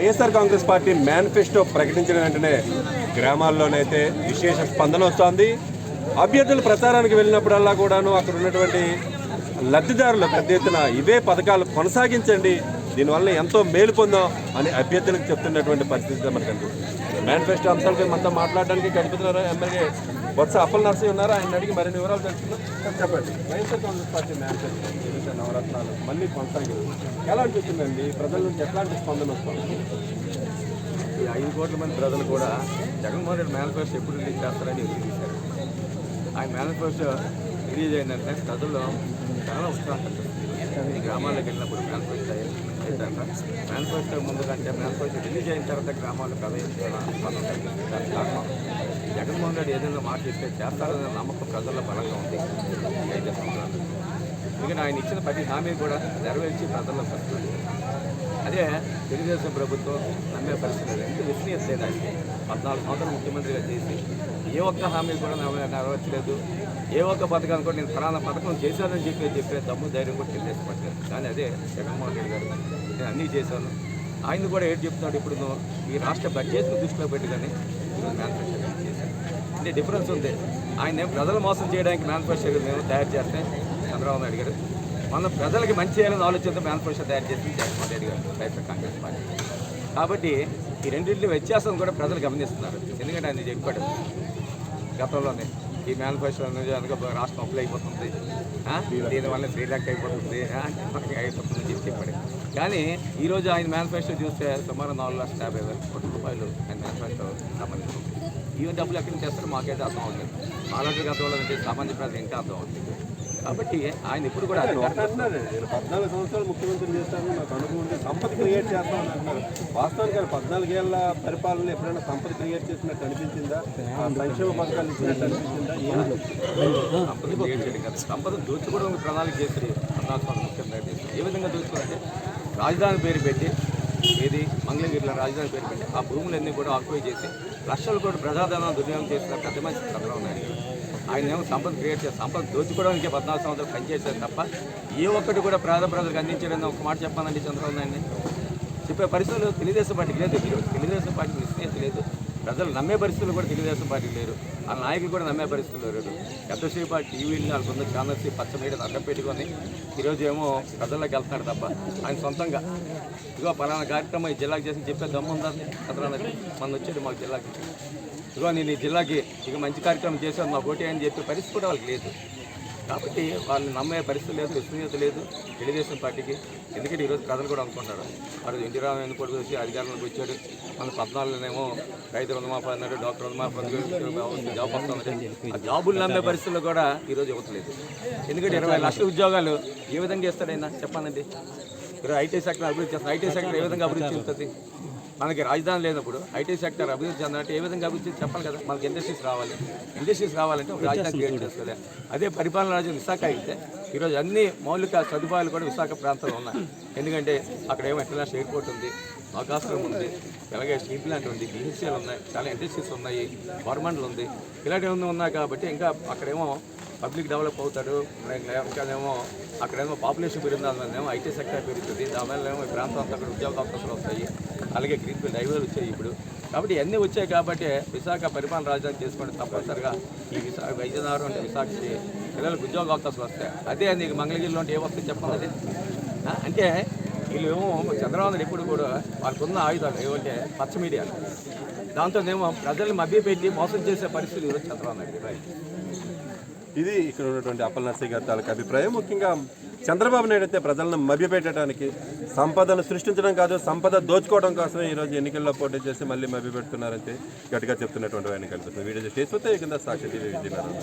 YSR Congress party manifesto ప్రకటించిన వెంటనే గ్రామాల్లోనైతే విశేష స్పందన వస్తోంది. అభ్యర్థులు ప్రచారానికి వెళ్ళినప్పుడల్లా కూడాను అక్కడ ఉన్నటువంటి లబ్ధిదారులు పెద్ద ఎత్తున ఇవే పథకాలు కొనసాగించండి, దీనివల్ల ఎంతో మేలు పొందాం అని అభ్యర్థులకు చెప్తున్నటువంటి పరిస్థితి మనకు కనిపిస్తుంది. మేనిఫెస్టో అంశాలపై మనతో మాట్లాడడానికి కనిపిస్తున్నారు ఎమ్మెల్యే బొత్స అప్పలనరసింహ ఉన్నారు. ఆయన అడిగి మరిన్ని వివరాలు తెలుసుకుందాం. చెప్పండి, వైఎస్ఆర్ కాంగ్రెస్ పార్టీ మేనిఫెస్టో నవరత్నాలు మళ్ళీ కొనసాగింది, ఎలా అనిపిస్తుందండి? ప్రజల నుంచి ఎట్లాంటి స్పందన వస్తుంది? ఈ 5 కోట్ల మంది ప్రజలు కూడా జగన్మోహన్ రెడ్డి మేనిఫెస్టో ఎప్పుడు రిలీజ్ చేస్తారని ఎదురు చూశారు. ఆయన మేనిఫెస్టో రిలీజ్ అయిందంటే ప్రజల్లో చాలా ఉత్సాహం కనిపిస్తుంది. ఈ గ్రామాల్లోకి వెళ్ళినప్పుడు మేనిఫెస్టో మేనిఫెస్టో ముందు కంటే మేనిఫెస్టో రిలీజ్ అయిన తర్వాత గ్రామాల్లో స్పందన కనిపిస్తుంది. దానికి కారణం జగన్మోహన్ రెడ్డి ఏదైనా మాట ఇస్తే చేస్తారనే నమ్మకం ప్రజల్లో బలంగా ఉంది. 5 సంవత్సరాలు ఎందుకంటే ఆయన ఇచ్చిన ప్రతి హామీ కూడా నెరవేర్చి ప్రజల్లో వస్తుంది. అదే తెలుగుదేశం ప్రభుత్వం నమ్మే పరిస్థితి లేదు. ఎందుకు విశ్వనీయత లేదు. ఆయన 14 సంవత్సరాలు ముఖ్యమంత్రిగా చేసి ఏ ఒక్క హామీ కూడా నెరవేర్చలేదు. ఏ ఒక్క పథకాన్ని కూడా నేను ఫలానా పథకం చేశానని చెప్పే దమ్ము ధైర్యం కూడా తెలుగుదేశం పట్టలేదు. కానీ అదే జగన్మోహన్ రెడ్డి గారు నేను అన్నీ చేశాను. ఆయన కూడా ఏంటి చెప్తున్నాడు, ఇప్పుడు ఈ రాష్ట్ర బడ్జెట్ను దృష్టిలో పెట్టి కానీ ఈరోజు మేనిఫెస్టో చేశాను. అంటే డిఫరెన్స్ ఉంది. ఆయన ప్రజలు మోసం చేయడానికి మేనిఫెస్టో మేము తయారు చేస్తే చంద్రబాబు నాయుడు గారు మన ప్రజలకి మంచి చేయాలని ఆలోచనతో మేనిఫెస్టో తయారు చేసి జగన్మోహన్ రెడ్డి గారు వైఎస్ఆర్ కాంగ్రెస్ పార్టీ. కాబట్టి ఈ రెండింటి వ్యత్యాసం కూడా ప్రజలు గమనిస్తున్నారు. ఎందుకంటే ఆయన చెప్పాడు గతంలోనే ఈ మేనిఫెస్టో రాష్ట్రం అప్పులు అయిపోతుంది, దీనివల్ల శ్రీలంక అయిపోతుంది అయిపోతుందని చెప్పాడు. కానీ ఈరోజు ఆయన మేనిఫెస్టో చూస్తే సుమారు 4,50,000 కోట్ల రూపాయలు ఆయన మేనిఫెస్టో సంబంధించింది. ఈ డబ్బులు ఎక్కడి నుంచి చేస్తారో మాకైతే అర్థం అవుతుంది. మాలాంటి గతంలో అంటే సామాన్య ప్రజలు ఇంకా అర్థం అవుతుంది. కాబట్టి ఆయన ఇప్పుడు కూడా 14 సంవత్సరాలు ముఖ్యమంత్రి చేస్తాను, నాకు అనుభవం ఉంది, సంపద క్రియేట్ చేస్తామని అంటున్నారు. వాస్తవానికి 14 ఏళ్ల పరిపాలన ఎప్పుడైనా సంపద క్రియేట్ చేసినట్టు అనిపించిందా? సంక్షేమ పథకాలు ఇచ్చినట్టు అనిపించిందా? సంపద క్రియేట్ చేయడం కదా, సంపద దోచుకోవడం ప్రణాళిక చేసి 14 ముఖ్యమంత్రి చేసి ఏ విధంగా దోచుకోవాలంటే రాజధాని పేరు పెట్టి ఏది మంగళగిరిలో రాజధాని పేరు పెట్టి ఆ భూములన్నీ కూడా ఆక్యుపై చేసి లక్షల కోట్ల ప్రజాధనం దుర్వినియోగం చేసిన పెద్ద మనిషి చంద్రబాబు నాయుడు గారు. ఆయన ఏమో సంపద క్రియేట్ చేసి సంపద దోచుకోవడానికి 14 సంవత్సరాలు పనిచేశారు తప్ప ఏ ఒక్కటి కూడా పేద ప్రజలకు అందించడానికి ఒక మాట చెప్పానండి చంద్రబాబు నాయుడిని చెప్పే పరిస్థితులు తెలుగుదేశం పార్టీకి లేదు. ఈరోజు తెలుగుదేశం పార్టీకి విశ్వసనీయత లేదు. ప్రజలు నమ్మే పరిస్థితులు కూడా తెలుగుదేశం పార్టీకి లేరు. ఆ నాయకులు కూడా నమ్మే పరిస్థితులు లేరు. ఎంతసేపు ఆ టీవీలు వాళ్ళ కొంత ఛానల్స్ పచ్చ మీడియా అడ్డం పెట్టుకొని ఈరోజు ఏమో ప్రజల్లోకి వెళ్తున్నాడు తప్ప ఆయన సొంతంగా ఇదిగో పలానా కార్యక్రమం ఈ జిల్లాకి చేసి చెప్పే దమ్ము ఉందా చంద్రబాబు నాయుడు మన వచ్చేది మాకు జిల్లాకి ఇదిగో నేను ఈ జిల్లాకి ఇక మంచి కార్యక్రమం చేశాను మాకు ఓటే అని చెప్పే పరిస్థితి కూడా వాళ్ళకి లేదు. కాబట్టి వాళ్ళు నమ్మే పరిస్థితి లేదు, విశ్వసనీయత లేదు తెలుగుదేశం పార్టీకి. ఎందుకంటే ఈరోజు ప్రజలు కూడా అనుకుంటారు మరి ఎన్టీరావు ఎన్నుకోడు వచ్చి అధికారంలోకి వచ్చాడు, మన 14లోనేమో రైతు రుణమాఫీ అన్నాడు, డాక్టర్ రుణమాఫీ జాబ్ వస్తుంది. ఆ జాబులు నమ్మే పరిస్థితుల్లో కూడా ఈరోజు ఇవ్వట్లేదు. ఎందుకంటే 20 లక్షల ఉద్యోగాలు ఏ విధంగా ఇస్తాడైనా చెప్పానండి. ఈరోజు ఐటీ సెక్టర్ అభివృద్ధి చేస్తాను. ఐటీ సెక్టర్ ఏ విధంగా అభివృద్ధి చెందుతుంది? మనకి రాజధాని లేనప్పుడు ఐటీ సెక్టర్ అభివృద్ధి చెందాలంటే ఏ విధంగా అభివృద్ధి చెప్పాలి కదా. మనకి ఇండస్ట్రీస్ రావాలి. ఇండస్ట్రీస్ రావాలంటే ఒక రాజధాని క్రియేట్ చేస్తుంది. అదే పరిపాలన రాజ్యం విశాఖ అయితే ఈరోజు అన్ని మౌలిక సదుపాయాలు కూడా విశాఖ ప్రాంతంలో ఉన్నాయి. ఎందుకంటే అక్కడ ఏమో ఇంటర్నేషనల్ ఎయిర్పోర్ట్ ఉంది, ఆకాశం ఉంది, అలాగే స్టీల్ ప్లాంట్ ఉంది, బిహెచ్ఎల్ ఉన్నాయి, చాలా ఇండస్ట్రీస్ ఉన్నాయి, గవర్నమెంట్లు ఉంది, ఇలాంటివన్నీ ఉన్నాయి. కాబట్టి ఇంకా అక్కడేమో పబ్లిక్ డెవలప్ అవుతాడు. ఇంకానేమో అక్కడేమో పాపులేషన్ పెరిగింది, దానివల్ల ఐటీ సెక్టర్ పెరుగుతుంది, దానివల్ల ఏమో ఈ ప్రాంతం అంతా అక్కడ ఉద్యోగ అవకాశాలు వస్తాయి. అలాగే గ్రీన్ఫీల్డ్ హైవేలు వచ్చాయి ఇప్పుడు. కాబట్టి ఇవన్నీ వచ్చాయి కాబట్టి విశాఖ పరిపాలన రాజధాని చేసుకుంటే తప్పనిసరిగా ఈ వైద్యనగరం అంటే విశాఖకి పిల్లలకు ఉద్యోగ అవకాశాలు వస్తాయి. అదే నీకు మంగళగిరిలో అంటే ఏ వస్తుంది చెప్పాలి. అంటే వీళ్ళేమో చంద్రబాబు నాయుడు ఎప్పుడు కూడా వాళ్ళకున్న ఆయుధాలు ఏమంటే పచ్చ మీడియాలు, దాంతోనేమో ప్రజల్ని మభ్యపెట్టి మోసం చేసే పరిస్థితి ఈరోజు చంద్రబాబు నాయుడు. ఇది ఇక్కడ ఉన్నటువంటి అప్పలనరసింహ గారి తాలూకు అభిప్రాయం. ముఖ్యంగా చంద్రబాబు నాయుడు అయితే ప్రజలను మభ్యపెట్టడానికి, సంపదను సృష్టించడం కాదు సంపద దోచుకోవడం కోసమే ఈరోజు ఎన్నికల్లో పోటీ చేసి మళ్ళీ మభ్యపెడుతున్నారంటే గట్టిగా చెప్తున్నటువంటి ఆయన కనిపిస్తుంది. వీడియో స్టేజ్ కింద సాక్షి టీవీ విజయనగరం.